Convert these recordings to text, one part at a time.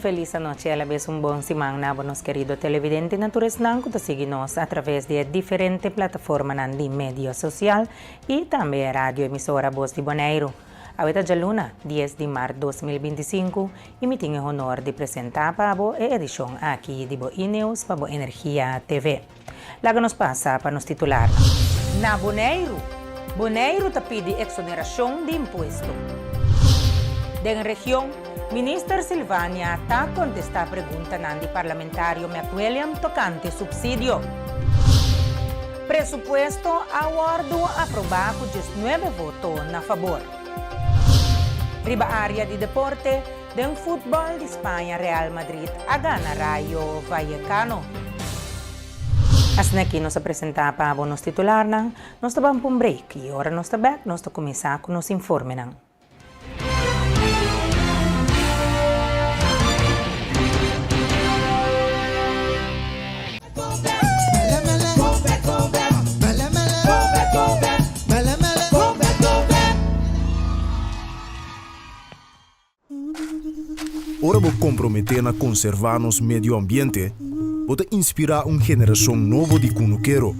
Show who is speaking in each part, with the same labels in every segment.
Speaker 1: feliz noche, a la vez un buen semana, buenos queridos televidentes naturales que seguimos a través de diferentes plataformas de medio social y también radio emisora Voz de Bonaire. Ahorita ya luna, 10 de marzo 2025, y me tengo el honor de presentar para la edición aquí de Boinews para Energía TV. La que nos pasa para nos titular. Na Bonaire te pide exoneración de impuestos. En región, Minister Silvania está contestando preguntas del parlamentario McWilliam tocante subsidio. Presupuesto aguardo aprobado con 19 votos a favor. Riba área de deporte, del fútbol de España Real Madrid a gana Rayo Vallecano. Hasta aquí nos presentamos para los titulares, nos vamos a un break y ahora nos back, nos começar con los informes.
Speaker 2: Ora vou comprometer na conservar nosso meio ambiente, vou inspirar uma geração nova de cunuqueiro.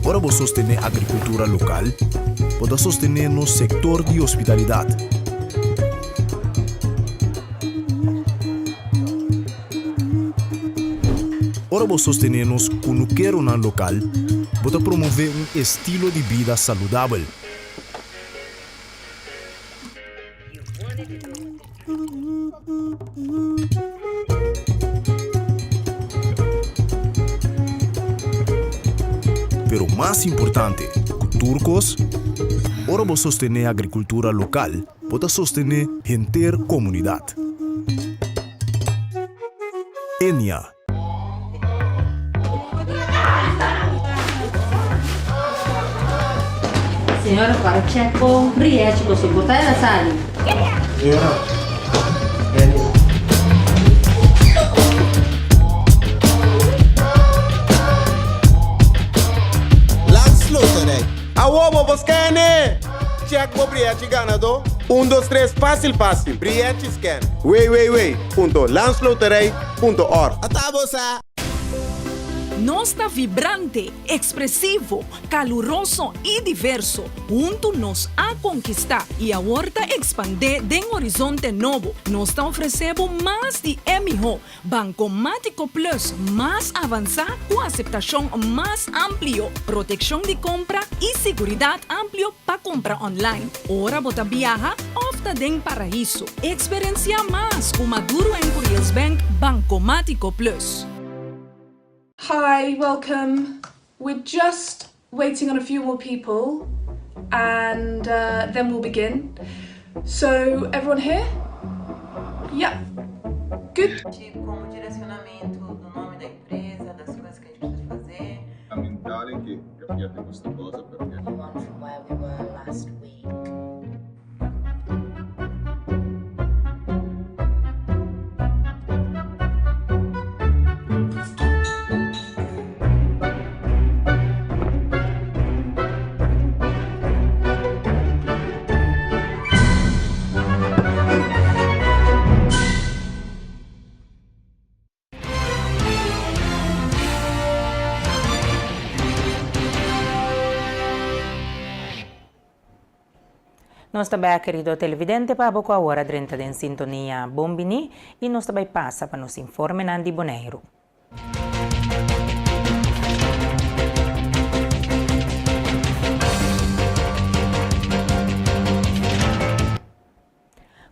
Speaker 2: Ora vou sostener a agricultura local, vou sostener no setor de hospitalidade. Ora vou sostener nos cunuqueiro na local, vou promover um estilo de vida saudável. Pero mais importante, turcos, ora vou sostener a agricultura local, vou sostener gente comunidade. Enia.
Speaker 3: Signora, fare check con Rieti, posso portare la sala?
Speaker 4: Signora, Landsluiterei. A uomo Boscane! Check po Rieti ganado. 1, 2, 3, fácil. Rieti scan. Wait. Landsluiterei.org. Atabosa.
Speaker 5: Nosta vibrante, expresivo, caluroso y diverso, juntos nos a conquistar y ahora expandir de un horizonte nuevo. Nos ofrecemos más de MIHO, Bancomático Plus, más avanzada con aceptación más amplio, protección de compra y seguridad amplio para compra online. Ahora bota viaja, ofta den paraíso. Experiencia más con Maduro en Curious Bank, Bancomático Plus.
Speaker 6: Hi, welcome. We're just waiting on a few more people and then we'll begin. So, everyone here? Yeah. Good.
Speaker 7: Como direcionamento do nome da empresa, das coisas que a gente precisa fazer.
Speaker 8: Fondamentale che capiate questa cosa perché
Speaker 3: From where we were last week.
Speaker 1: Nós também, querido televidente, para a hora 30 em sintonia Bombini e nós também passa para nos informar de Bonaire.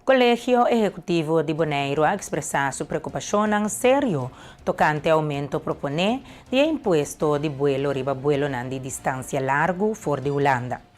Speaker 1: Colegio Ejecutivo de Bonaire ha expressado sua preocupação sério tocante ao aumento proponé de imposto de vuelo riba vuelo de distância largo fora de Holanda.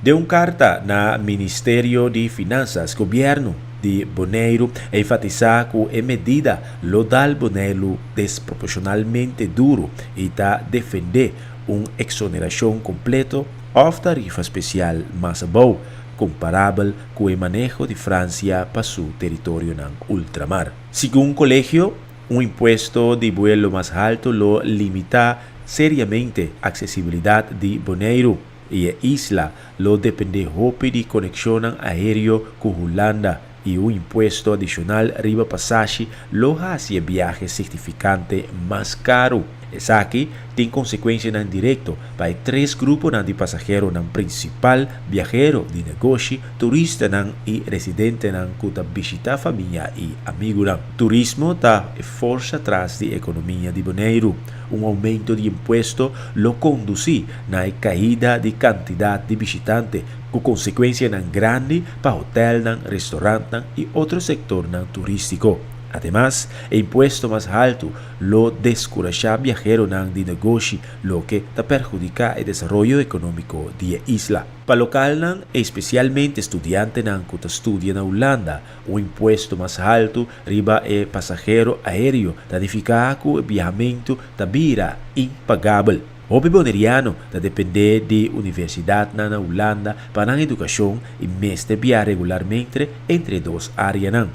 Speaker 9: De uma carta na Ministério de Finanças, Governo de Bonaire enfatizar que a medida lodal Bonaire desproporcionalmente duro e está defender uma exoneração completa ou tarifa especial mais boa, comparável com o manejo de França para seu território no ultramar. Segundo o colégio, um imposto de vuelo mais alto lo limita seriamente accessibilidad de Bonaire e a isla lo depende hopi de conexão aéreo com Holanda e o imposto adicional riba passagem lo hace viaje significante mais caro. Essa aqui tem consequência não direto para três grupos de passageiros não principal, viajero de negócio, turista não e residente não que visita família e amigo não. Turismo está força atrás da economia de Bonaire. Um aumento de imposto lo conduz na caída de quantidade de visitantes, com consequência não grande para hotel, não restaurante não, e outro setor não turístico. Además, el impuesto más alto lo descoraja viajeros de negocio, lo que perjudica el desarrollo económico de la isla. Para local, especialmente estudiantes que estudian en Holanda, un impuesto más alto riba el pasajero aéreo, significa que el viajamiento vira impagable. O boneriano depende de universidade na Holanda para a educação e mestre viaja regularmente entre duas áreas.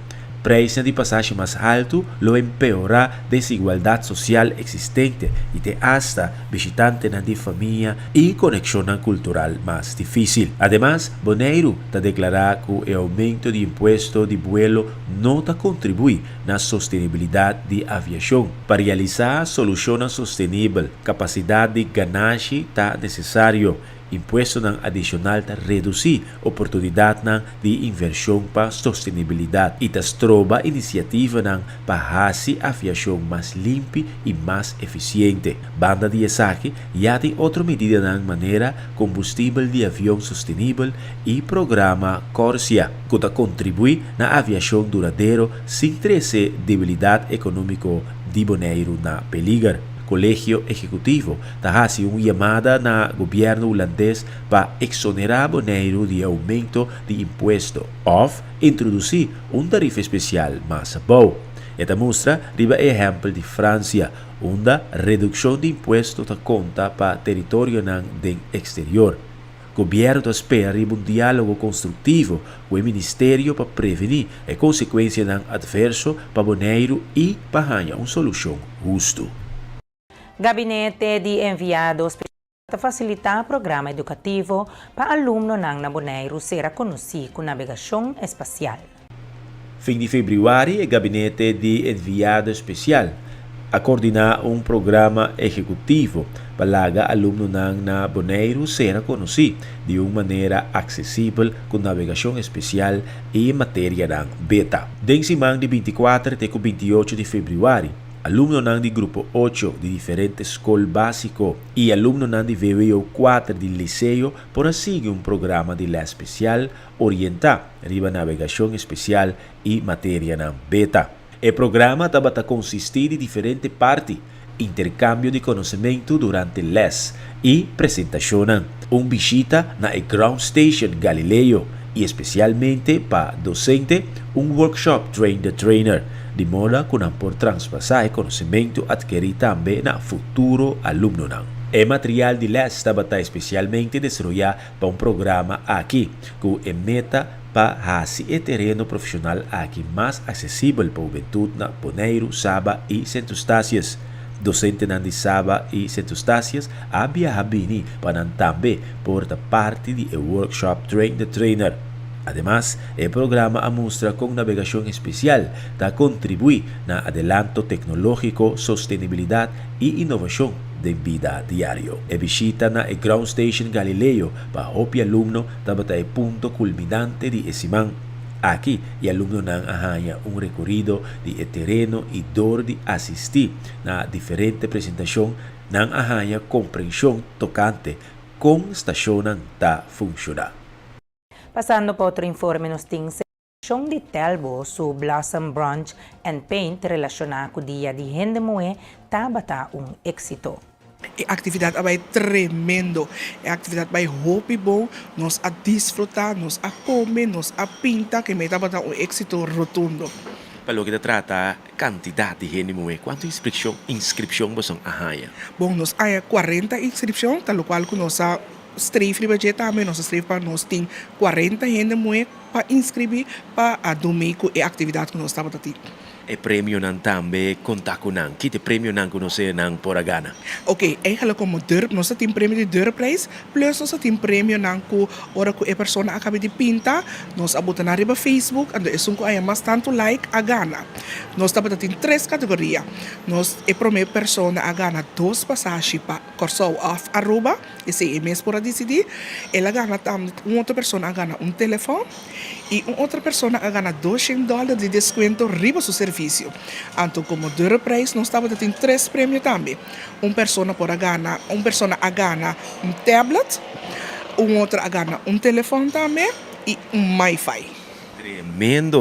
Speaker 9: Preço de passagem mais alto lo empeora a desigualdade social existente e te hasta visitante de família e conexão cultural mais difícil. Además, Bonaire está declarado que o aumento de imposto de vuelo não contribui na sustentabilidade da aviação. Para realizar soluções sustentáveis, capacidade de ganagem está necessário. Imposto adicional para reduzir oportunidade de inversão para sustentabilidade e trova iniciativa para fazer a aviação mais limpa e mais eficiente. Banda de ESAC já tem outra medida na maneira combustível de avião sustentável e programa Corsia, que contribui na aviação duradoura sem trazer debilidade econômica de Bonaire na peligro. Colégio Executivo está fazendo uma chamada na governo holandês para exonerar Bonaire de aumento de imposto ou introduzir tarifa especial mais bom. Esta mostra riba exemplo de França, onde redução de imposto conta para território do exterior. O governo espera um diálogo construtivo com o Ministério para prevenir as consequências adversas para Bonaire e para ganhar uma solução justa.
Speaker 1: Gabinete de Enviados para facilitar o programa educativo para alunos na Bonaire será conhecido como navegação espacial.
Speaker 9: Fim de fevereiro, o Gabinete de Enviado Especial a coordenar um programa executivo para alunos na Bonaire será conhecido de uma maneira acessível com navegação especial e matéria beta. Den semana de 24 até 28 de fevereiro, alunos de grupo 8 de diferentes escolas básicas e alunos de VWO 4 de liceu por seguir um programa de lá especial orientar riba navegação especial e matéria beta. O programa vai consistir de diferentes partes, intercâmbio de conhecimento durante les e apresentação, visita na Ground Station Galileo e especialmente para docente, workshop Train the Trainer, de modo que não por transpassar o conhecimento adquirido também na futuro aluno. O material de les está especialmente desenvolvido para programa aqui, que é meta para fazer o terreno profissional aqui mais acessível para a juventude na Bonaire, Saba e Centro-Estácias. Docente de Saba e Centro-Estácias a viajar bem para também porta parte do workshop Train the Trainer. Además, o programa mostra com navegação especial para contribuir na adelanto tecnológico, sustentabilidade e inovação de vida diário. A visita na Ground Station Galileo para o aluno também é ponto culminante de semana. Aqui, o aluno ganha recorrido de terreno e dor de assistir na diferente apresentação, ganha compreensão tocante como a estação está funcionando.
Speaker 1: Passando para outro informe, nos temos de Telbo sobre Blossom Brunch and Paint relacionado com o dia de Hendemoe está êxito.
Speaker 10: A atividade vai tremendo, a atividade vai hopi bom, nós a desfrutar, nós a comer, nós a pintar, que vai dar êxito rotundo.
Speaker 9: Para o que trata quantidade de Hendemoe, quanto inscrição você arranha?
Speaker 10: Bom, nós há 40 inscrições, tal qual que nós streef de budget também, nós streef para nós tem 40 Hendemoe para inscrever para a domingo e atividade que nós estamos a ter.
Speaker 9: E prêmio nan tambe kontaku nan. Kite prêmio nan kunose nan poragana.
Speaker 10: Ok, eigenlijk como nós temos prêmio de deurprijs, plus nós temos prêmio nan ku ora ku e persona acaba de pinta, nós abuta na riba Facebook, ando é sunko ay mas tanto like a gana. Nós estamos a ter 3 categorias. Nós é primeira persona a gana 2 passagens para Corsou of Aruba, esse é mês por a decidir. Ela gana também outra persona a gana telefone e outra persona a gana $200 de desconto riba seu serviço. Então, como deurprijs, nós estamos a ter 3 prêmios também. Persona a gana tablet, outra a gana telefone também e Wi-Fi.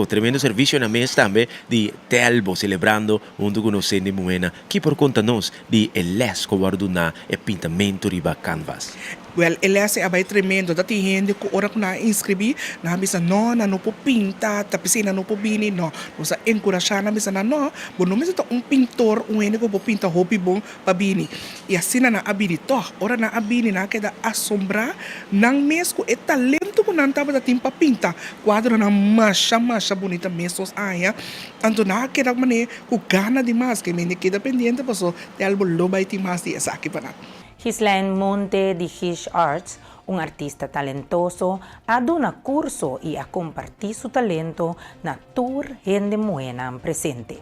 Speaker 9: Tremendo serviço na mesa também de Telbo, celebrando do conhecendo Moena, que por conta nós de Elesco guarduna e pintamento riba canvas.
Speaker 10: Well, ele é tremendo, dati gente que ora que na inscrevi, na bisa não po pinta, tapi se não po bini, não, nós encorajar na bisa não, bom não mesmo pintor, gente que po pinta hobby bom pa bini, e assim na habilito, ora na abini na queda assombrar, nang mes ko é talento ko nan taba dating pa pinta, quadro na masha bonita mesos aya, anto na queda mane ko gana demais, que me queda pendiente, paso de algo loba iti mas di asa aqui para.
Speaker 1: Gislaine Monte de Hish Arts, un artista talentoso, ha dado un curso y ha compartido su talento na tour Gente Moena presente.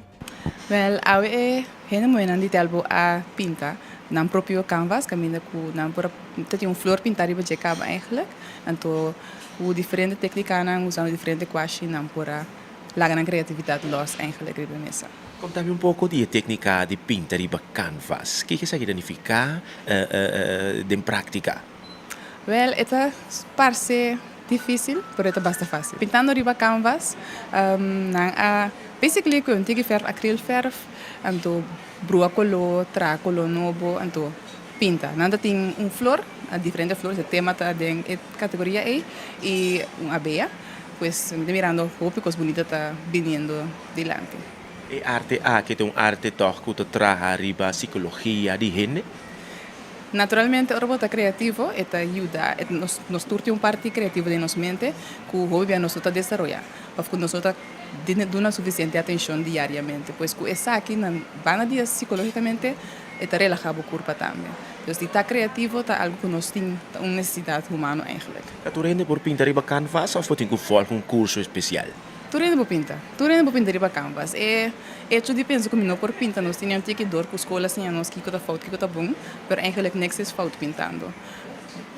Speaker 11: Well, awe Gente Moena di telbo a pinta nam proprio canvas, camina ku nam pura tem flor pintar riba de caba eigenlijk. Anto u diferente técnica nan usando diferente quashi nam pura laga na criatividade los eigenlijk riba mesa.
Speaker 9: Conta-me um pouco de técnica de pintar riba canvas. O que você significa de prática?
Speaker 11: Well, esta parece difícil, pero esta basta fácil. Pintando riba canvas, basically com verf, acrylverf, anto brua color, tra color novo, anto pinta. Nada tem flor, diferente flores, o tema tá de categoria A e uma abeja, pues mirando cosas bonitas tá vindo delante.
Speaker 9: E arte que tem arte toque que traz riba psicologia de gente?
Speaker 11: Naturalmente, o robot criativo ajuda, nos turte parte criativa de nossa mente que o hobby nós está desenvolvendo, porque nós damos suficiente atenção diariamente, pois que essa aqui na banda dia psicologicamente está relajado o corpo também. Então, se está criativo, está algo que nós temos uma necessidade humana eigenlijk.
Speaker 9: Tu rende por pintar riba canvas ou foi tem que fazer curso especial?
Speaker 11: Turendo por pinta riba canvas. Eu de penso que não por pinta, nós tínhamos que dor com escola assim, nós que tá fout, que tá bom, mas eigenlijk niks is fout pintando.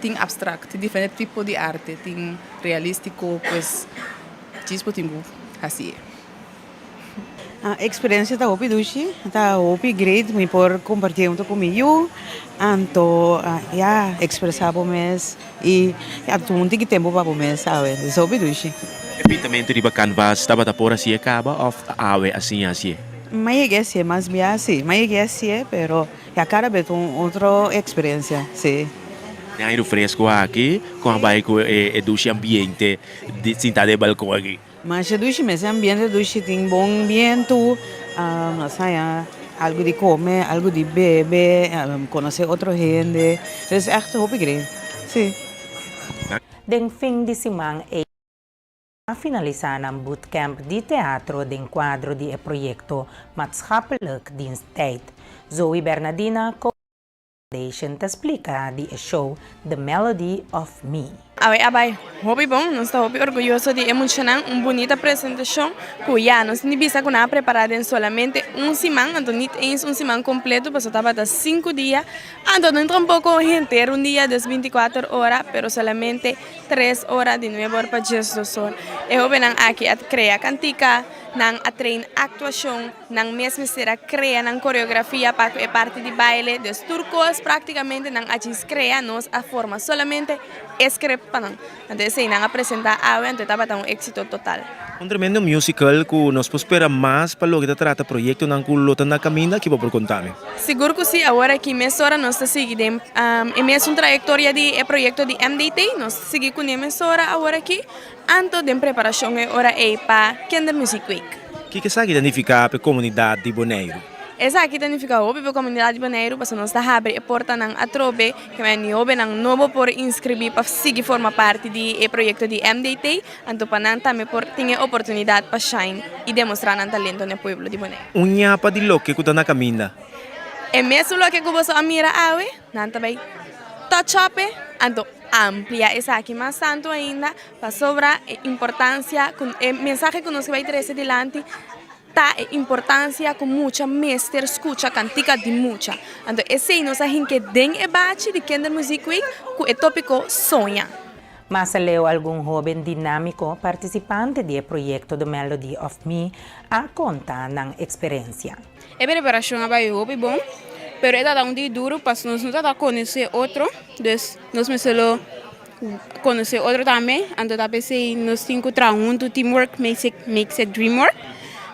Speaker 11: Tem abstract, diferente tipo de arte, tem realístico, pues, tipo tem assim.
Speaker 12: A experiência está hopi dushi, está hopi great, me por compartilhar comigo, anto expressar mes e atuante que tempo para mes, sabe? É hopi dushi.
Speaker 9: E pintamento riba canvas estava da por assim acaba ou awe assim.
Speaker 12: Mas é assim, mas bem assim, mas é assim, pero a cara é outra experiência, sim.
Speaker 9: Aire fresco aqui, com a bairro e duche ambiente de sentar de balcão aqui.
Speaker 12: Mas a duche, mas ambiente duche tem bom vento, algo de comer, algo de beber, conhecer outra gente, é echt hoop grande, sim.
Speaker 1: Den fim de semana a finalizar ang bootcamp de teatro den quadro de proyecto Maatschappelijk Diensttijd. Zoe Bernardina Foundation te explica de show The Melody of Me.
Speaker 13: Abay, hobby bom, nós estamos orgulhosos de emocionar uma bonita apresentação que já nós não bisa que nós preparada em solamente semana, então não é semana completo, mas estava de 5 dias, então não um pouco inteiro, dia das 24 horas, pero solamente 3 horas de 9 horas para gestos. Eu hobby nang aqui a criar cantica, nang a train actuação, nang mesmo será criar nang coreografia para a parte de baile, dos turcos praticamente nang a cria nós a forma solamente escrever. Então, se não apresentar algo, então estava um êxito total.
Speaker 9: Tremendo musical que nós espera mais para o que trata o projeto não culota na caminho que vou por contar-me.
Speaker 13: Seguro que sim, agora que emissora nós está seguindo é mesmo trajetória de projeto de MDT, nós seguimos com a emissora agora aqui, antes de preparação é hora para Kinder Music Week.
Speaker 9: O que sabe identificar a comunidade de Bonaire?
Speaker 13: Essa aqui significa hopi para a comunidade Bonaire, para nós abre a porta nang atrobe, que é niobe nang novo por inscrever para seguir forma parte do projeto de MDT, então para nang também por ter oportunidade para shine e demonstrar nang talento no povo de Bonaire.
Speaker 14: Unyapa di lo que kuta na caminha.
Speaker 13: É mesmo lo que você amira awe, nang também touch up, então amplia essa aqui mais tanto ainda para sobrar importância, o mensagem que nós vai trazer adiante. Ta importância com muita mestre escuta cantica de muita. Então esse nós a gente den e bate de Kinder Music Week com o tópico sonha.
Speaker 1: Mas leu algum jovem dinâmico participante do projeto do Melody of Me a contar na experiência.
Speaker 15: A preparação é muito bom, mas é muito duro para nós não conhecer outro, então nós precisamos conhecer outro também. Então nós temos que trabalhar junto, teamwork makes a dream work.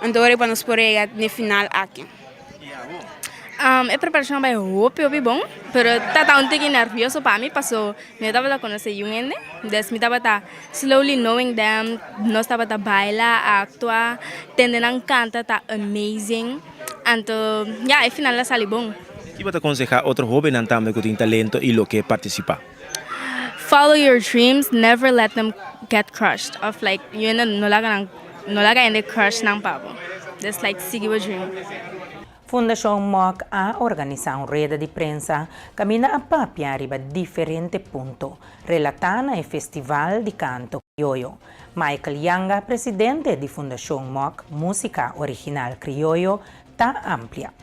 Speaker 15: Então, para nós poder no final aqui. A preparação é muito bom, mas está um pouco nervioso para mim, porque eu estava conhecendo eles, então eu estava slowly knowing them, nós estava bailar, atuar, tendendo cantar, está amazing. Então, no final é sali bom.
Speaker 14: O que você aconselha outro jovem também que tem talento e lo que participa?
Speaker 15: Follow your dreams, never let them get crushed. Of like, you know, no laga ainda crush não pabo. That's like seguir o dream.
Speaker 1: Fundação MOC a organizado rede de prensa caminha a papia arriba diferente ponto relatando o festival de canto criollo. Michael Yanga, presidente de Fundação MOC Música Original Criollo, tá amplia.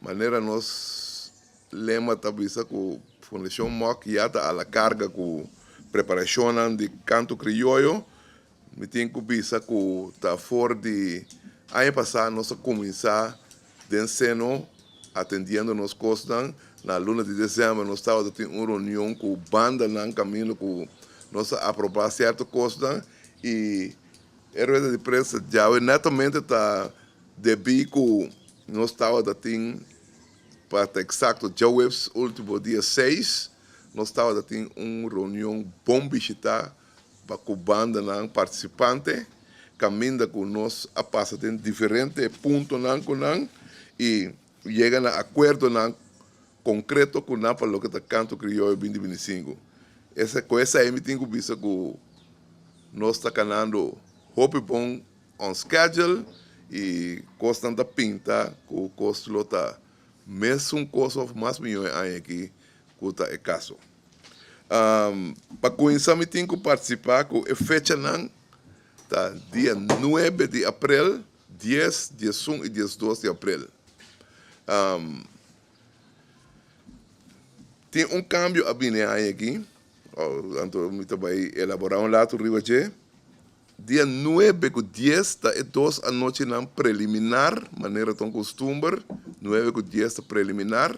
Speaker 16: Maneira nós lema tabisa com Fundação MOC já tá a la carga com preparação de canto criollo. Me tenho que pensar que está fora de ano passado nós começar de seno atendendo nos costas na luna de dezembro nós estava tendo uma reunião com banda no caminho com nós aprovar certo costa e a rede de prensa já netamente está devido que nós estava tendo para estar exato já o último dia 6 nós estava tendo uma reunião bom visitar para que a banda não participante caminha com nós a passar em diferentes pontos e chega a acordo concreto com nós para o que está canto crioulo 2025. Com essa aí, eu tenho visto que nós estamos canando hope bom on schedule e constante pinta que o custo está mesmo custo mais milhões aqui que está o caso. Para começar, eu tenho que participar com a fecha tá, dia 9 de abril, 10, 11 e 12 de abril. Tem cambio a vir aqui, então eu vou elaborar lado riba dia 9 e 10 tá, e 2 a noite na preliminar, maneira tão costume, 9 e 10 tá preliminar.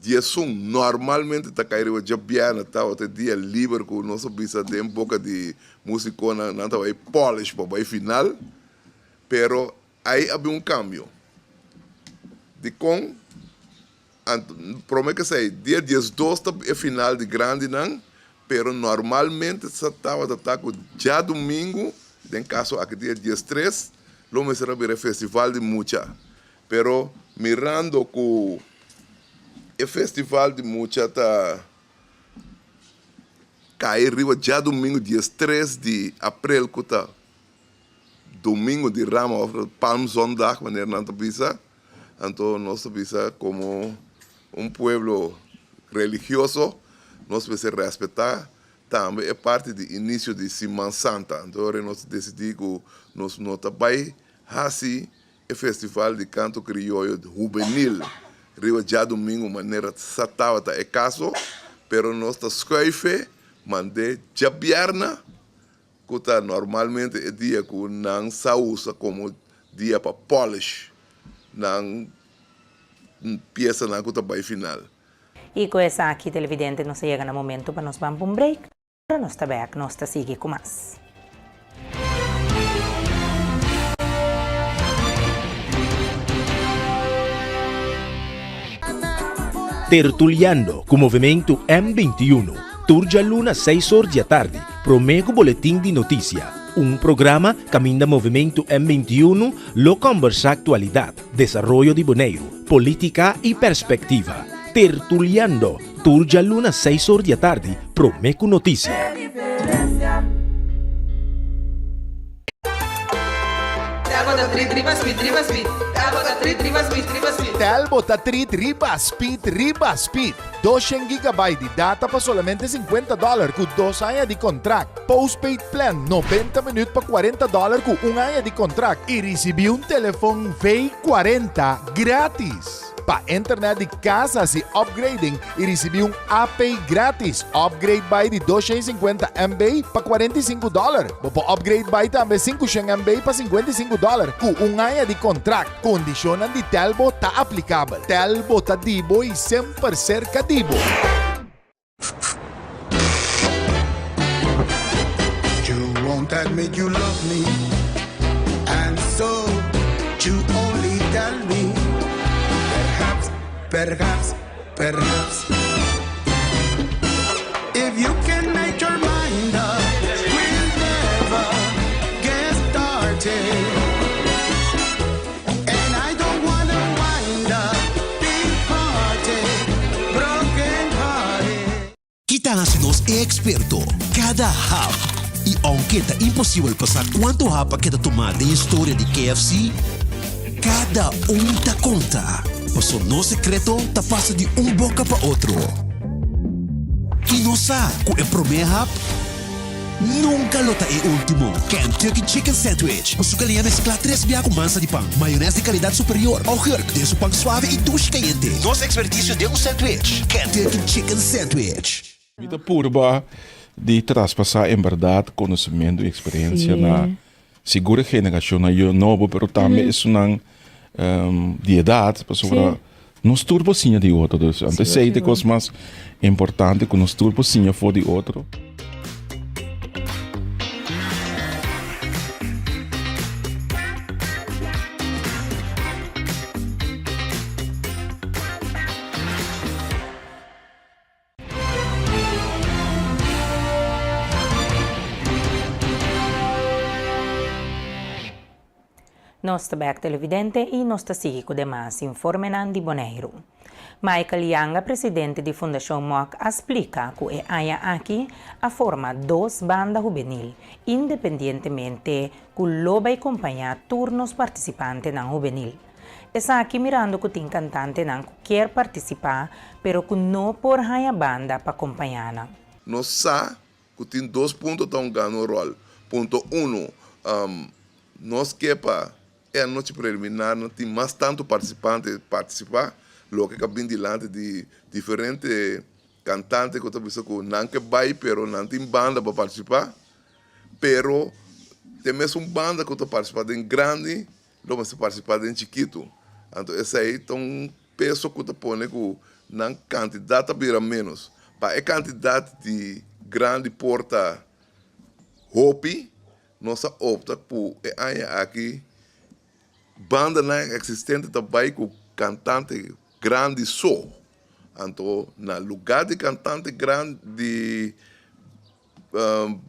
Speaker 16: Dia normalmente está caindo já biana tá até dia livre com nosso bisa de boca de música na tá vai polish para vai final, pero aí havia cambio de com prometo que sei dia 12 tá é final de grande não, pero normalmente estava tá com já domingo, em caso aqui dia 13, lo me será ver festival de mucha, pero mirando com o festival de mucha tá cai riba já domingo dia 3 de abril que tá domingo de Rama Palm Sunday maneira não tá bisa então nós bisa como pueblo religioso nós precisamos respeitar também é parte do início de Semana Santa então nós decidimos que nós não tá vai assim o festival de canto crioulo juvenil riba já domingo maneira satava tá é caso pero nós tá escreve mandei já bierna que tá normalmente é dia que não se usa como dia para polish não peça na que tá vai final
Speaker 1: e com essa aqui televidente nós chega no momento para nós vamos um break para nós tá back nós tá seguir com mais.
Speaker 9: Tertuliando com o movimento M21. Turja Luna 6 horas da tarde. Promego boletim de notícia.
Speaker 14: un programa caminda Movimento M21 lo conversa actualidad, desarrollo de Bonaire, política y perspectiva. Tertuliando, turja lunas 6 horas de tarde, Promeco Noticia.
Speaker 17: Telbota 3 Riba Speed. 200 GB de data para solamente $50 com 2 anos de contrato. Postpaid plan 90 minutos para $40 com 1 ano de contrato. E recebi um telefone V40 grátis. Para internet de casa se upgrading e recebi um AP grátis. Upgrade by de 250 MB para $45. Para upgrade by também 500 MB para $55. Com 1 ano de contrato. Condiciones de Telbo está aplicável. Telbo está dibo e sempre cerca dibo.
Speaker 18: You won't admit you love me, and so you only tell me. Perhaps, if you can make your mind up, we'll never get started. And I don't wanna wind up big hearted, broken hearted.
Speaker 19: Quizás nos experto cada hap. E aunque está impossível passar quanto hapa queda tomar de história de KFC, cada tá conta. Passou no secreto, tá passa de boca para outro. E não sabe que é primeiro hap, nunca lota é último. Kentucky Chicken Sandwich. O sucalinha mescla 3 biá com massa de pão, maionese de qualidade superior, ao hurk, de su pão suave e duche quente. Nosso expertício de sandwich. Kentucky Chicken Sandwich.
Speaker 20: Vida purba de traspassar em verdade conhecimento e experiência na segura geração na novo, pero também isso não de idade, para nos turbosinha de outro. Dus, antes sei de coisas mais importantes que nos turbosinha for de outro.
Speaker 1: Nós também televidente e nós sigue com demais informes de Bonaire. Michael Yanga, presidente da Fundação MOC, explica que é aqui a forma 2 bandas juvenil, independentemente que lo vai acompanhar turnos participantes na juvenil. Está aqui mirando que tem cantante que quer participar, pero que não por a banda para acompanhar.
Speaker 16: Nós sabemos que tem 2 pontos que estão ganhando rol. Ponto 1, nós queremos a noite preliminar, não tem mais tanto participar, lo que cabem diante de diferentes cantantes que talvez não que vai, pero não tem banda para participar, pero tem mesmo banda que está participando em grande, não mas participando em chiquito. Então esse aí é um peso que está pondo que não quantidade vira menos, para a quantidade de grande porta hopi, nós opta por aqui banda não existente também com cantante grande só. Então, no lugar de cantante grande,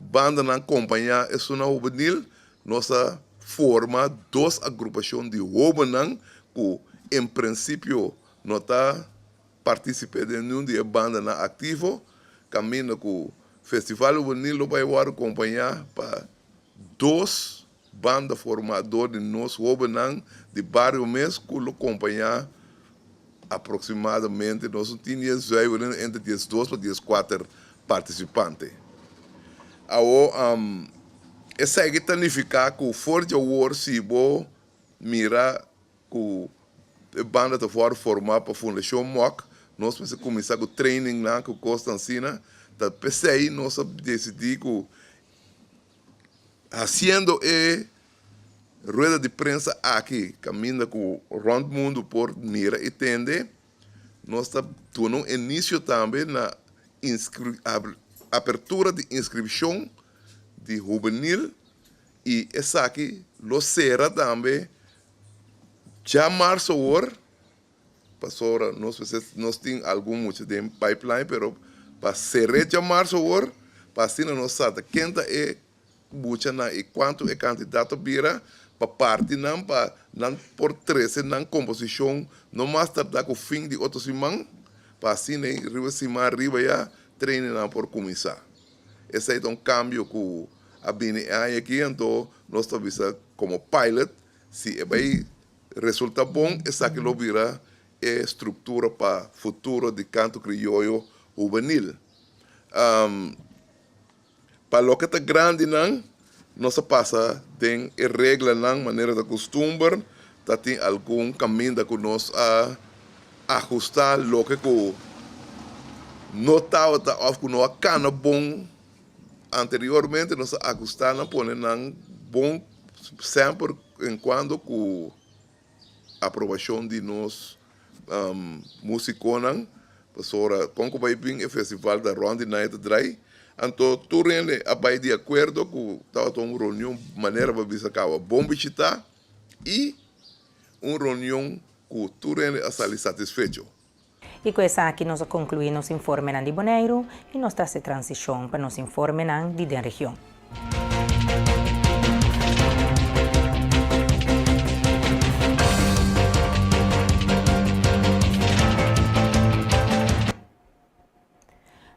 Speaker 16: banda não acompanhar isso na juvenil, nossa forma 2 agrupações de jovens que, em princípio, não está participando de nenhum de banda na ativo, caminho com o festival juvenil vai acompanhar para 2 banda formador de nós jovens de bairro mesmo que acompanhar aproximadamente nós tínhamos entre 12 para 14 participantes. Agora, essa é significa que o Forja War se vou mirar que a banda está fora formar para a Fundação MOC, nós vamos começar com o training lá com Constancina, da PCI nós decidimos que haciendo rueda de prensa aqui, caminha com o rondo mundo por mira e tende, nós estamos dando início também na abertura de inscrição de juvenil e essa aqui lo será também já março hora, passou nós temos algum muito de pipeline, pero para ser já março hora, para assim nós sabemos quem é bucha na e quanto é candidato bira para parte não para não por 13 não composição não mais tardar com o fim de outro semana para assim nem riba semana riba já treine não por começar. Esse é um cambio que a bine aqui então nós estamos como pilot se vai resulta bom essa que lo vira é estrutura para futuro de canto crioulo juvenil. Para lo que está grande não se passa tem regra não maneira de costume tá tem algum caminho que nós a ajustar lo que não estava que não cana bom anteriormente nós ajustar não pôr não bom sempre enquanto com aprovação de nós musiconan pasora como vai vir o festival da Round Night Dry então tu rende a vai de acordo com tal uma reunião maneira para bisa kawa bom bichita e uma reunião com tu rende a sair satisfeito.
Speaker 1: E questa aqui nós concluímos informe de Bonaire e nós está se transição para nos informe de da região.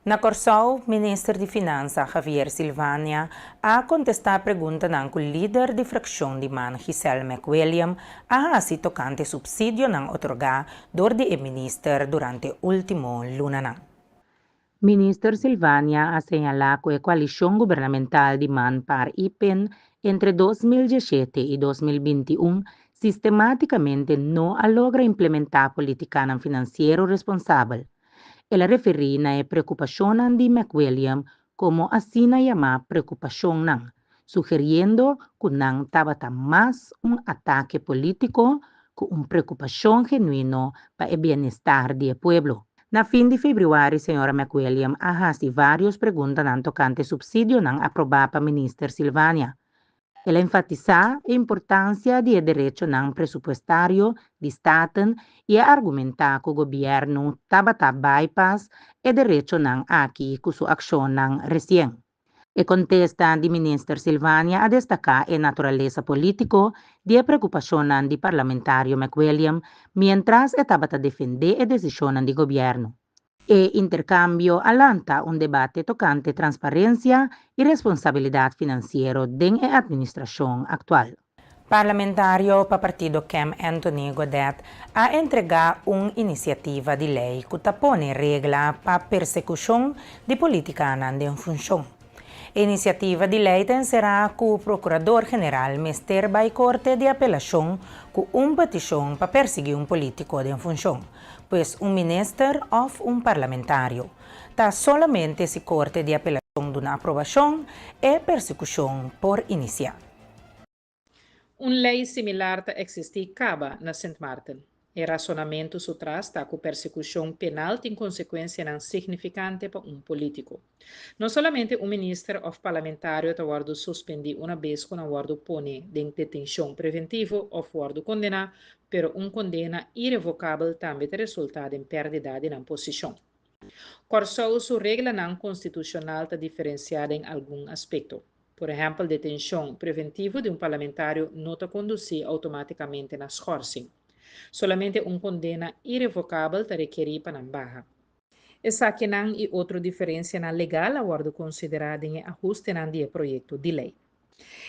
Speaker 1: Na Corsol, ministro de Finanças Javier Silvania a contestar a pergunta do líder de fração de Man Giselle McWilliam a si tocante subsídio não otorgado por o ministro durante o último luna. Ministro Silvania ha señalado que a coalição governamental de Man para IPEN entre 2017 e 2021 sistematicamente não logra implementar política financeira responsável. Ela referiu na preocupação de McWilliam como assim chamada preocupação não, sugerindo que não estava mais ataque político que preocupação genuína para o bem-estar do povo. Na fim de fevereiro, a senhora McWilliam ha feito várias perguntas tocante subsídio não aprovado para ministro Silvania. Ela enfatiza a importância do direito não presupuestário de Estado e argumentar que o governo estava a bypass o direito não aqui com sua ação não recente. E contesta de ministro Silvania a destacar a natureza política de preocupação de parlamentário McWilliam, mientras estava a defender a decisão do governo. E intercambio alanta debate tocante transparência e responsabilidade financeira da administração atual. Parlamentário para partido Cam Anthony Godet a entregar uma iniciativa de lei que tapone regra para persecução de política em função. A iniciativa de lei será que o Procurador-Geral Mester vai Corte de Apelação com petição para perseguir político em função, pois ministro ou parlamentário está solamente se Corte de Apelação de uma aprovação e persecução por iniciar.
Speaker 21: Uma lei similar existe caba na St. Martin. O razonamento sutras está com persecução penal tem consequência não significante para político. Não somente ministro ou parlamentário está guardo suspender uma vez com a guardo pone de detenção preventiva ou guardo condenar, pero condena irrevocável também resulta em perda de posição. Corsou sua regra não constitucional está diferenciada em algum aspecto. Por exemplo, detenção preventiva de parlamentário não está conduzir automaticamente na escorçing. Solamente condena irrevocável está requerir para barra. Essa aqui não é outra diferença na legal a guardo considerada em ajuste de projeto de lei.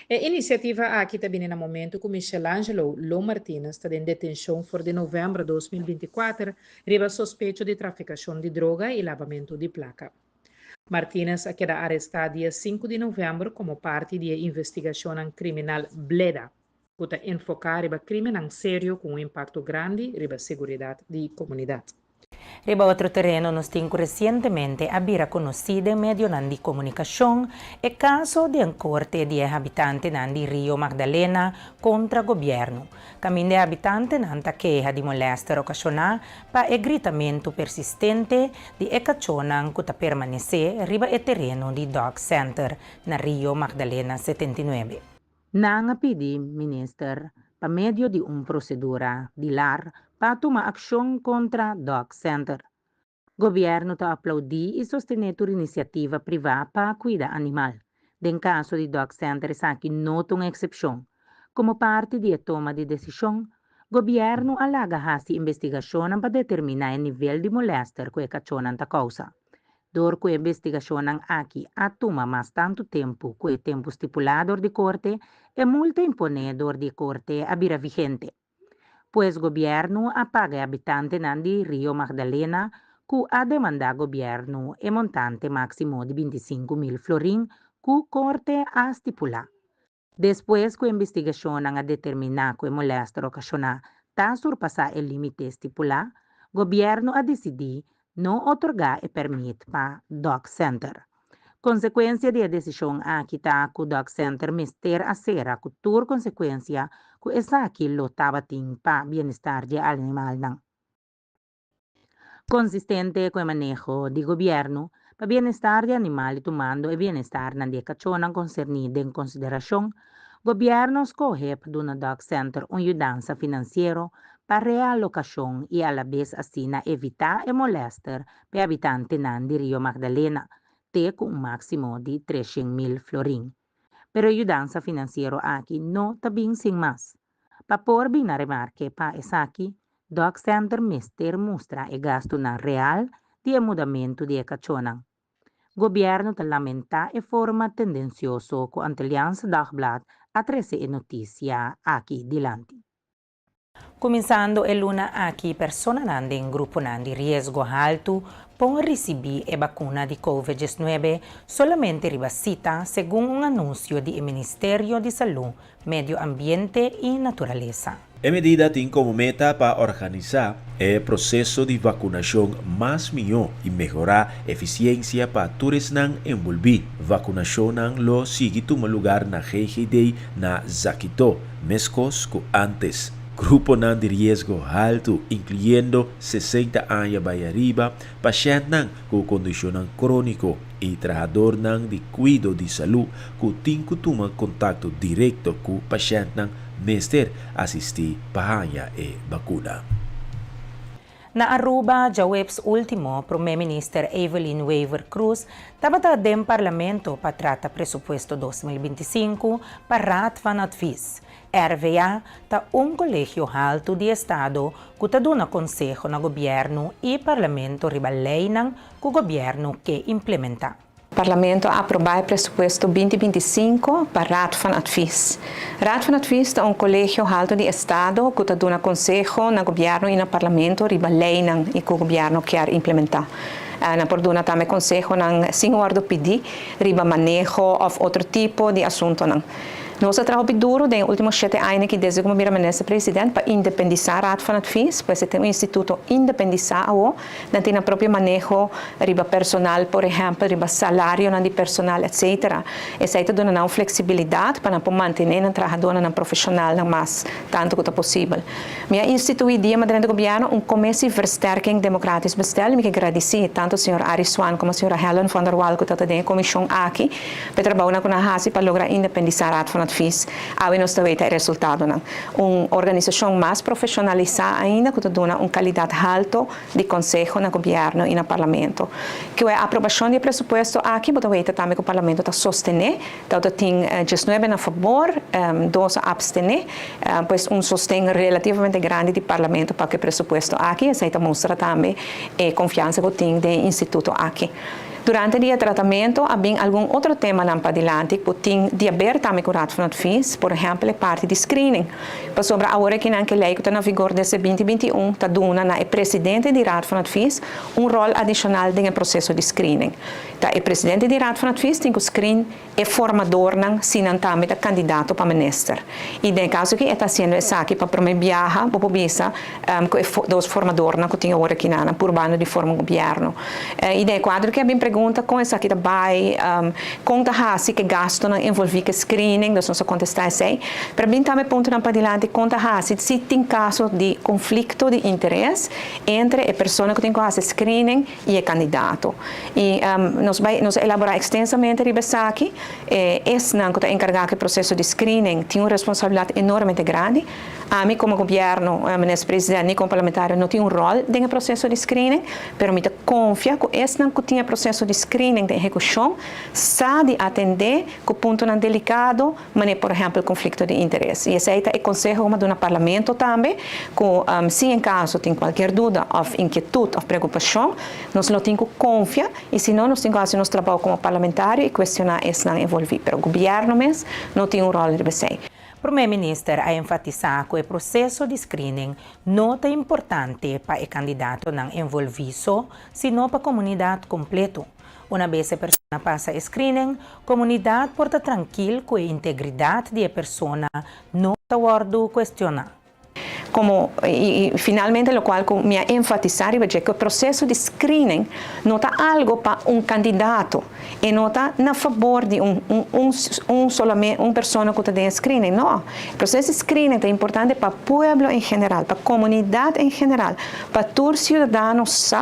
Speaker 21: A iniciativa aqui também no momento que Michelangelo Lô Martínez está em detenção por de novembro de 2024, riba suspeito de traficação de droga e lavamento de placa. Martínez queda arrestado dia 5 de novembro como parte da investigação criminal Bleda, que está enfocada em crime sério com impacto grande na segurança da comunidade.
Speaker 1: Riba outro terreno nos tem recentemente abira conhecido em meio de comunicação o caso de corte de habitante de Rio Magdalena contra o governo. Caminho de habitante nanta queja de molestar ocasional para o gritamento persistente de ecachonan que permanecer riba o terreno de Dog Center na Rio Magdalena 79. Nang pedi minister pa medio de procedura de lar para tomar ação contra Dog Center. Governo está aplaudi e sostener a iniciativa privada para cuidar animal. En caso de Doc Center, aqui nota uma exceção. Como parte da toma de decisão, o governo alaga a investigação para determinar o nível de molester que a causa. Dor que a investigação aqui toma mais tanto tempo que o tempo estipulado de corte e multa imponedor de corte abira vigente. Pois o governo paga habitante de Rio Magdalena que a demanda governo e montante máximo de 25.000 florin que corte a estipular. Depois que a investigação a determinar que o molester ocasionar está surpassar o limite estipular, o governo a decidir não otorgar o permito para Doc Center. Consequência da decisão aqui está que o Doc Center mister a ser a cultura consequência que essa aqui lotava para o bem-estar do animal. Consistente com o manejo do governo para o bem-estar do animal tomando o bem-estar na cachorra concernida em consideração, o governo escolhe para o Doc Center uma ajuda financeira para realocação e, a la vez, assim, evitar o molester para habitantes de Rio Magdalena, com um máximo de 300.000 florin. Pero a ajuda financeira aqui não está bem sem mais. Para pôr bem na remarque para essa aqui, Doc Center mister mostra o gasto na real de mudamento de cachorra. O governo lamenta e forma tendencioso com a Aliança Dagblad a trazer notícia aqui dilante. Começando a luna aqui, pessoas em grupo de risco alto podem receber a vacuna de Covid-19 somente ribasita, segundo um anúncio do Ministério de Saúde, Medio Ambiente e Natureza.
Speaker 9: A medida tem como meta para organizar o processo de vacinação mais melhor e melhorar a eficiência para todos não envolver. Vacinação não sigue tomar lugar na GGD na Zaquito, mescos que antes. Grupo de risco alto, incluindo 60 anos para arriba, pacientes com condição crônica e trabalhadores de cuidado de saúde que têm que tomar contato direto com o paciente, mister assistir para a vacuna.
Speaker 1: Na Aruba, já webs último, Primeira-Ministra Evelyn Weaver Cruz estava em parlamento para tratar presupuesto 2025 para Raad van Advies. RVA está colégio alto de Estado que está dando consejo no governo e parlamento ribaleinam que o governo que implementa.
Speaker 2: O Parlamento aprovou o presupuesto 2025 para Raad van Advies. Raad van Advies é colégio alto de Estado que está dando consejo no governo e no parlamento ribaleinam e que o governo quer implementar. Na porduna também consejo ng senhor pedir riba manejo ou outro tipo de assunto não. Nós trabalhamos duro nos últimos 7 anos que desde como primeiro-ministro presidente para independizar a Raad van Advies, pois tem um instituto independizado, não tem o próprio manejo riba personal, por exemplo, riba salário de personal, etc. Isso aí está dando uma flexibilidade para manter o trabalhador profissional mais tanto quanto possível. Minha institui dia dentro do governo commissie versterking democratisch bestel. Me agradecer tanto o senhor Arie Swan como a senhora Helen van der Wal que está dentro da comissão aqui para trabalhar com a RASI para lograr independizar a Raad van Advies. Aí nós também temos resultado. Uma organização mais profissionalizada ainda, que dá uma qualidade alta de conselho no governo e no parlamento. Que a aprovação do presupuesto aqui, também que o parlamento está sostener, então tem 19 a favor, 12 a abstener, pois sostém relativamente grande do parlamento para que o presupuesto aqui, isso mostra também a confiança que tem do instituto aqui. Durante o tratamento, havia algum outro tema lá para adiante, que tem de haver também com o Raad van Advies, por exemplo, a parte de screening. Para sobre a hora que a lei que está na vigor desde 2021, está dando na presidente de Raad van Advies rol adicional no processo de screening. Então, o presidente de Raad van Advies tem que screen e formador, se não também é candidato para minister. E no caso que está sendo isso aqui para primeiro viajar, para visa, dos formadores que tem agora aqui na por bando de forma governo. E no quadro que havia pergunta com essa aqui também, conta se que gasto não envolve que screening, nós não contestar isso aí. Para mim também ponto na padilante conta se tem caso de conflito de interesse entre a pessoa que tem que fazer screening e o candidato. E nós elaborar extensamente isso aqui. Esse não que está encarregado do processo de screening tem uma responsabilidade enormemente grande. A mim como governo, ministro presidente e como parlamentar não tem rol no processo de screening, mas me confia que esse não que tem processo de screening da execução sabe atender com ponto não delicado, mas por exemplo, conflito de interesse. E esse é o conselho do parlamento também, que se em caso tem qualquer dúvida ou inquietude ou preocupação, nós não temos que confiar, e se não, nós temos que fazer nosso trabalho como parlamentário e questionar esse não envolvido. Mas o governo mesmo não tem rol de você.
Speaker 1: O primeiro-ministro a enfatizar que o processo de screening não é importante para o candidato não envolvido, sino para a comunidade completa. Uma vez a pessoa passa o screening, a comunidade pode estar tranquila com a integridade da pessoa não está sendo questionada.
Speaker 2: Como, e finalmente, o qual me enfatizar é que o processo de screening não está algo para candidato e não está a favor de solamente uma pessoa que tem screening. Não. O processo de screening é importante para o povo em geral, para a comunidade em geral, para todos os cidadãos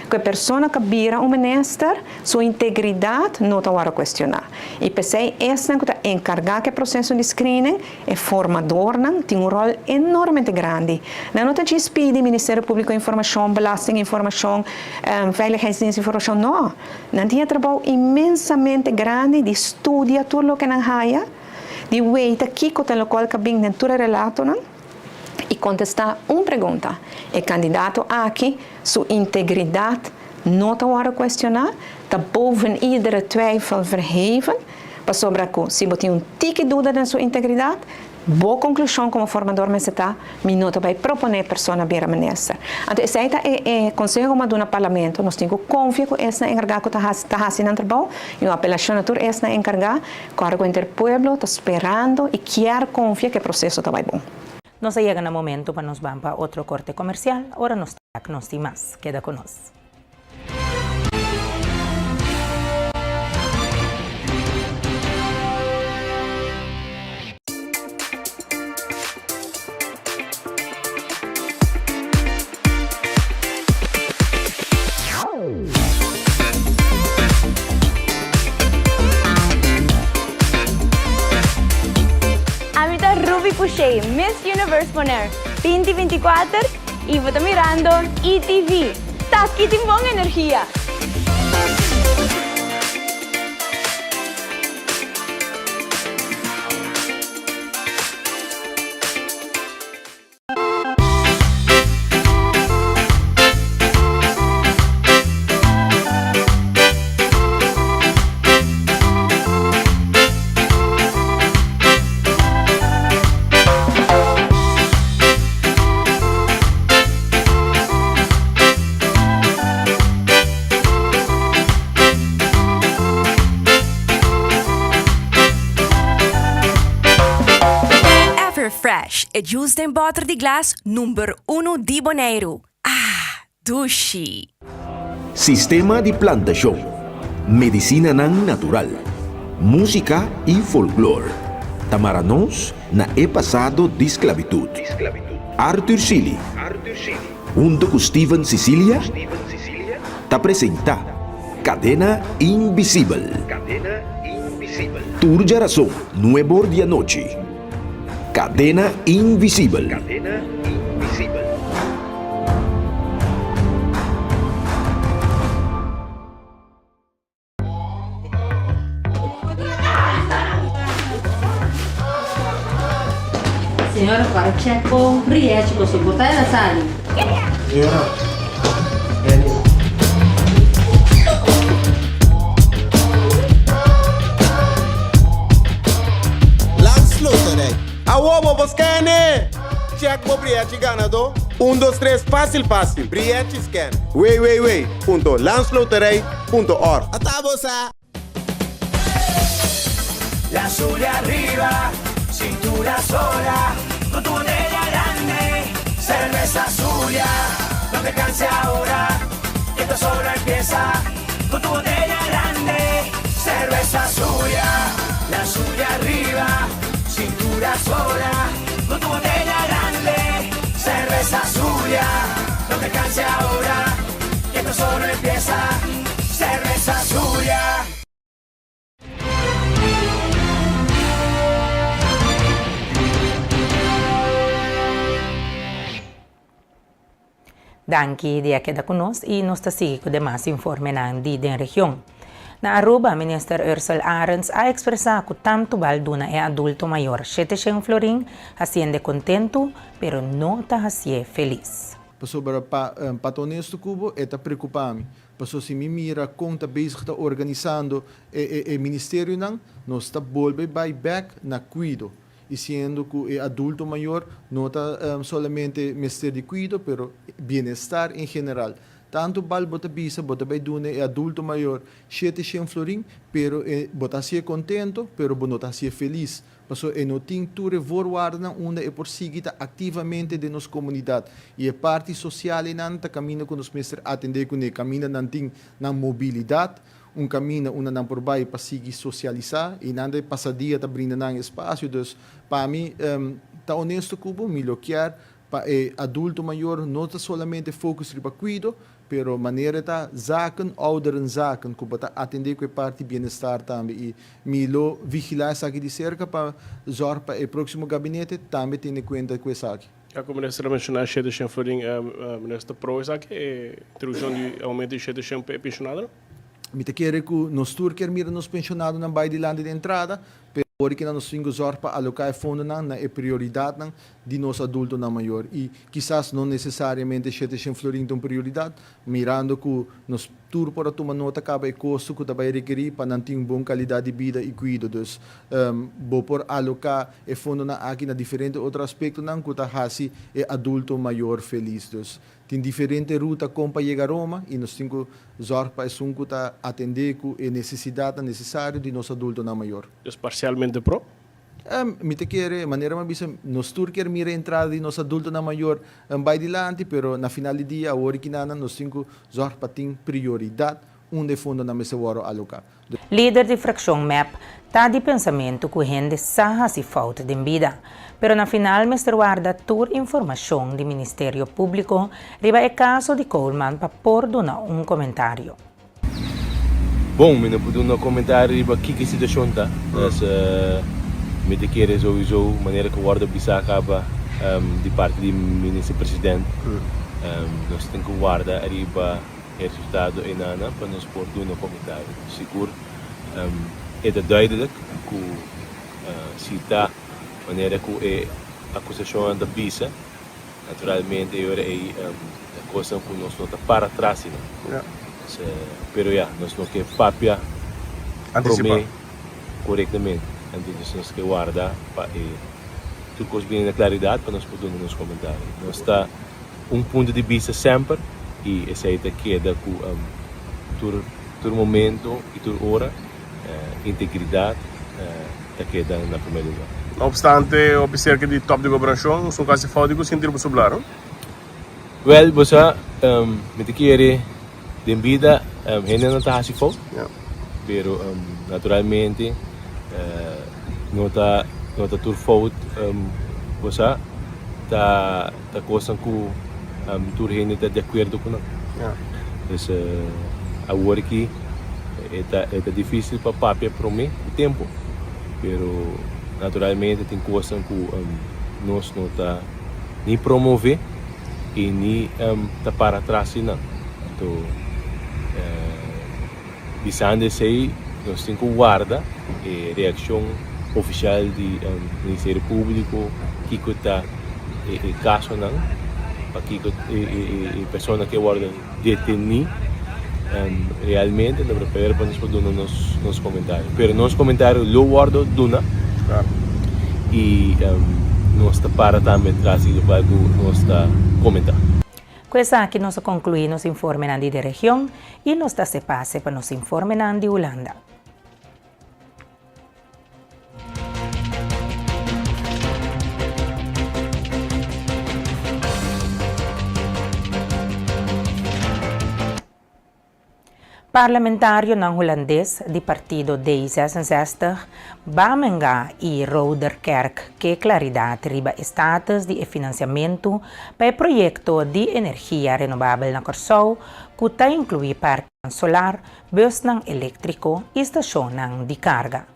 Speaker 2: que a pessoa que vira um ministro, sua integridade não está a questionar. E pensei, esse que está encarregado do processo de screening é formador, tem um rol enormemente grande. Não está despedindo o Ministério Público de Informação, Belasting Informação, Veiligheidsdienst Informação, não. Não tem um trabalho imensamente grande de estudar tudo o que não há, de ver aqui com o qual que vem dentro do relato, e contestar uma pergunta. O candidato aqui, sua integridade não está a questionar, está boven iedere twijfel verheven, para sobre que se você tem tique dúvida da sua integridade, boa conclusão como formador me está, minuto vai proponer a pessoa a vir a ministra. Então, esse é o conselho do parlamento, nós temos que confiar que esse encarregado que está fazendo o trabalho, e a apelação natura esse encarregado, que o interpueblo está esperando e quer confiar que o processo está bom.
Speaker 1: Nos llega el momento para nos vamos para otro corte comercial. Ahora nos está más. Queda con nosotros.
Speaker 4: Ruby Puche, Miss Universe Bonaire 2024 y vos estás mirando ETV. ¡Estás aquí con energía!
Speaker 22: Fresh e juice in butter di glass number 1 di Bonaire. Ah, Dushi.
Speaker 14: Sistema de plantação, medicina natural, música e folclore. Tamaranos na passado de esclavitud. Arthur Sili, junto com Steven Sicilia, te apresenta Cadena Invisível. Turja razão, 9 da noite. Cadena Invisível.
Speaker 3: Senhora, para check com Riete, com sua botada na sala.
Speaker 23: Senhora.
Speaker 24: Awobo Boscane! Check po Briete ganador. 1, 2, 3, fácil. Briete scan. Wait. Landsloterij.org.
Speaker 18: Atabosa. La suya arriba, cintura sola, con tu botella grande, cerveza suya. No te canses ahora, que esto solo empieza. Con tu botella grande, cerveza suya. La suya arriba, cintura sola, con tu botella grande, cerveza suya. No te canses ahora, que esto solo empieza. Cerveza suya.
Speaker 1: Danki dia queda conosco e nos sigue com demais informe di den região. Na Aruba, Minister Ursula Arens ha expresado que tanto Balduna é adulto maior 700 florin, haciendo contento, pero não está haciendo feliz.
Speaker 5: Sobre patonesto cubo está preocupado. Passou se me mira conta bezig está organizando o ministério não, nós está volve by back na cuido. E sendo que o adulto maior não está solamente ministério de cuido, pero bem-estar em geral. Tanto bal bota bisa, bota vai dune adulto maior 700 florin, pero bota ser contento, pero bota ser feliz. Passou e não tem tudo voorwaarden onde é por seguir ativamente de nossa comunidade. E a parte social não está caminhando com os mestres atender com ele, caminha não tem na mobilidade, caminho onde não por baixo para seguir socializar e não de passadia está brindando espaço. Então, para mim, está honesto como melhor para adulto maior não está solamente focus para cuido, pero maneira tá zaken, ouderen zaken, que para atender com a parte de bem-estar também e milo vigilar essa aqui de cerca para zorgar para o próximo gabinete também tem em conta com essa aqui.
Speaker 6: Como o ministro mencionou, 700 florin, o ministro pro essa aqui é introdução de aumento de 700 pensionados.
Speaker 5: Me te quer que nós turquer mira nos pensionados na baía de land de entrada, pero porque nós temos zorgar para alocar fundo na prioridade de nosso adulto na maior e quizás não necessariamente 700 florin tem prioridade, mirando que nós tur para tomar nota acaba o custo que vai requerir para não ter uma boa qualidade de vida e cuidado. Então, vou por alocar o fundo na aqui na diferente outro aspecto não que tá hasi é adulto maior feliz. Então, tem diferente ruta como para chegar a Roma e nós temos que zorgar para isso que tá atender com a necessidade necessária de nosso adulto na maior.
Speaker 6: É parcialmente pro?
Speaker 5: Me te quer maneira mais bisa nós turquer mira entrada de nosso adulto na maior vai dilante, pero na final do dia a hora que nós temos que zorgar para ter prioridade onde fundo na mesa waro alocar.
Speaker 1: Líder de fração MEP está de pensamento que a gente sabe se falta de vida, pero na final Mr. guarda toda informação do Ministério Público riba o caso de Coleman para por donar comentário.
Speaker 7: Bom, eu não posso dar um comentário riba que situação tá, mas me te querer sowieso maneira que o guarda bisa acaba de parte do ministro-presidente, nós temos que guardar riba resultado em nada para nos pôr no comentário. Seguro, é duidelijk que cita maneira que a acusação da bisa, naturalmente agora é a coisa que nós não está para trás, não. Pero nós não quer papia
Speaker 6: antecipar
Speaker 7: corretamente, então nós temos que guardar para tudo coisa bem na claridade para nós poder nos comentários. Nós está ponto de vista sempre e essa aí queda com todo momento e toda hora integridade queda na primeira lugar.
Speaker 6: Não obstante, observa de top de governação, são quase falta de sentir você falar.
Speaker 7: Well, você me te quer de vida, ainda não está assim falta, pero naturalmente não está tudo falta, você está coisa que tudo ainda está de acordo com nós. Então, agora que é difícil para papel para mim o tempo, pero naturalmente tem coisas que nós não está nem promover e nem tá para trás não. Então, visando isso aí, nós temos que guardar a reação oficial do Ministério Público que está o caso não, para que a pessoa que guarda detenir realmente não prepara para nós poder nos comentários. Pero nos comentários lo guardo duna e nós está para também atrás do que nós está comentando.
Speaker 1: Questa aqui nós concluímos o informe da região e nós se passe para nos informe de Holanda. Parlamentário não holandês do partido D66, Bamenga e Roderkerk, que claridade riba status de financiamento para o projeto de energia renovável na Corsou, que está inclui parque solar, bus elétrico e estação de carga.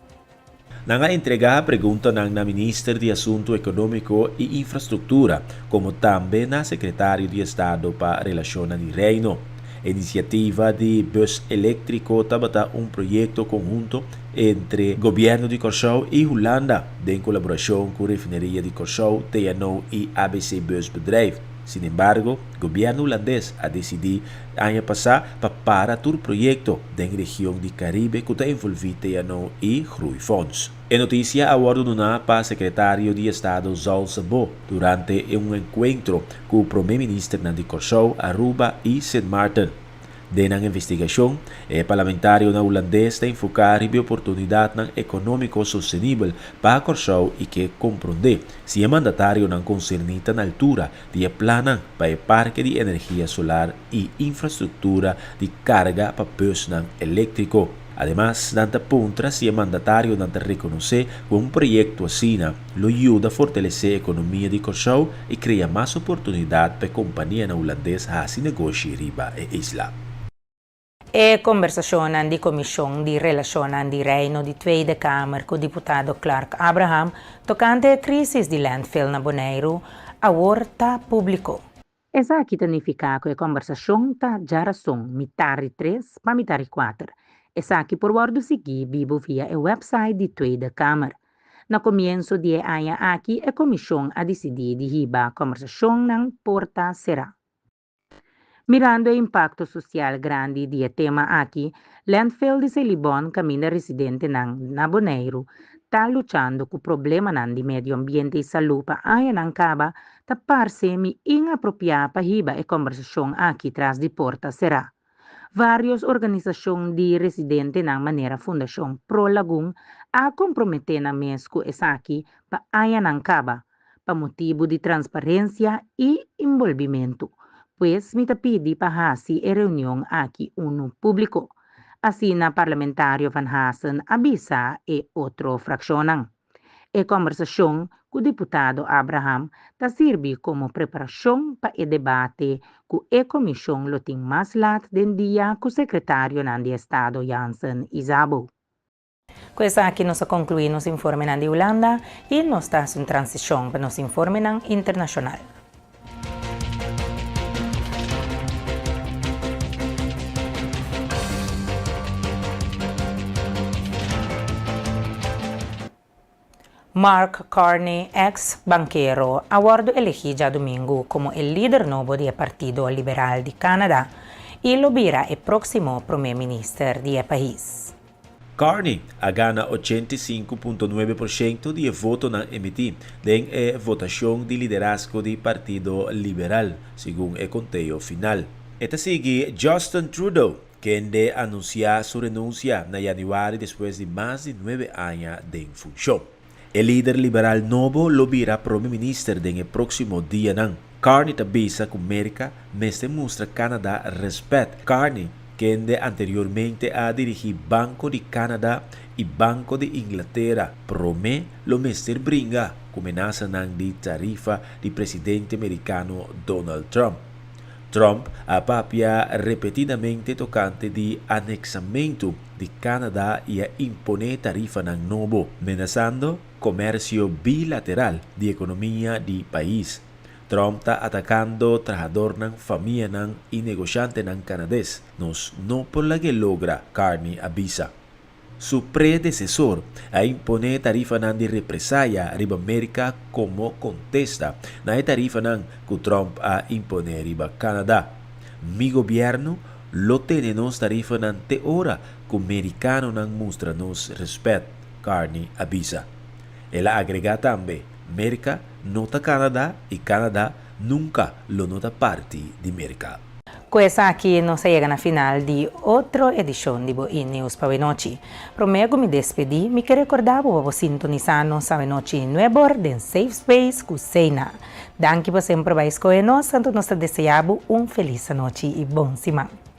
Speaker 9: Nang entrega pergunta ng na Minister de Assunto Econômico e Infraestrutura, como também na Secretário de Estado para Relações de Reino. Iniciativa de bus elétrico tabata proyecto conjunto entre Gobierno de Curaçao y Holanda, en colaboración con Refinería de Curaçao, TNO y ABC Bus Bedrijf. Sin embargo, el gobierno holandés ha decidido año pasado para todo el proyecto de la región de Caribe que está envolvido TNO y Groeifonds. En noticia, awardada para el secretario de Estado Zalm Sabo durante un encuentro con el primer ministro de Curaçao, Aruba y Sint Maarten. De la investigación, el parlamentario holandés está enfocado en la oportunidad económico sostenible para Curaçao y que comprende si el mandatario no concernita na altura de plano para el parque de energía solar y infraestructura de carga para bus eléctrico. Además, Nanta Puntra, si el mandatario Nanta reconoce que un proyecto así lo ayuda a fortalecer la economía de Curaçao y crea más oportunidad para la compañía holandesa a hacer negocio riba e isla.
Speaker 1: E conversazione di Commissione di Relazione di Reino di Tweede Kamer con deputato Clark Abraham toccante la crisi di landfill na Bonaire a orta pubblico. Esa aqui significa que a conversação tá já razão mitari 3 para mitari 4. Esa aqui por bordo seguir vivo via o website di Tweede Kamer. Na comienzo di anno aqui a Commissione ha decidido de riba a conversação nang porta será. Mirando o impacto social grande do tema aqui, landfill de Celibon, caminho residente na Bonaire, está lutando com o problema de meio ambiente e saúde para a Nancaba, está parece-me inapropriado para riba a conversação aqui atrás de porta será. Várias organizações de residentes na maneira Fundação Pro Lagoon a comprometer na mês com essa aqui para a Nancaba, para motivo de transparência e envolvimento. Pues me pedi para hacer a reunião aqui público. Assim, na parlamentário Van Hasen avisa e outro fraccionam. A conversação com o deputado Abraham está serve como preparação para o debate com a comissão loting mais lat den dia com o secretário de Estado Jansen Isabo. Questa aqui nós concluímos o informe de Holanda e nós estamos em transição para nos informe internacional. Mark Carney, ex banquero, ha sido elegido domingo como el líder nuevo del Partido Liberal de Canadá y lo verá el próximo primer ministro del país.
Speaker 9: Carney ha ganado 85.9% de voto na MT en la votación de liderazgo del Partido Liberal, según el conteo final. Esta sigue Justin Trudeau, quien de anunciar su renuncia en januario después de más de 9 años de función. El líder liberal nuevo lo verá primer ministro en el próximo día. Carney avisa que América me muestra Canadá respeto. Carney, quien de anteriormente ha dirigido Banco de Canadá y Banco de Inglaterra, promete lo mester bringa como amenaza de tarifa del presidente americano Donald Trump. Trump ha papia repetidamente tocante de anexamiento de Canadá y a imponer tarifa nuevo, amenazando comercio bilateral de economía del país. Trump está atacando trabajadores, familia y negociantes canadienses, no por la que logra, Carney avisa. Su predecesor a imponer tarifa de represalia riba América como contesta na tarifa que Trump a imponer riba Canadá. Mi gobierno lo tenemos tarifa te hora que americano muestra nos respeto, Carney avisa. Ela agrega también, América nota Canadá y Canadá nunca lo nota parte de América.
Speaker 1: Questa aqui nos chega na final de outra edição de Boin News para noite. Prometo me despedir, me quero recordar para você sintonizar-nos para noite em Nuevo Orden Safe Space com Seina. Danke por sempre para escolher nós, tanto nós desejamos feliz noite e bom semana.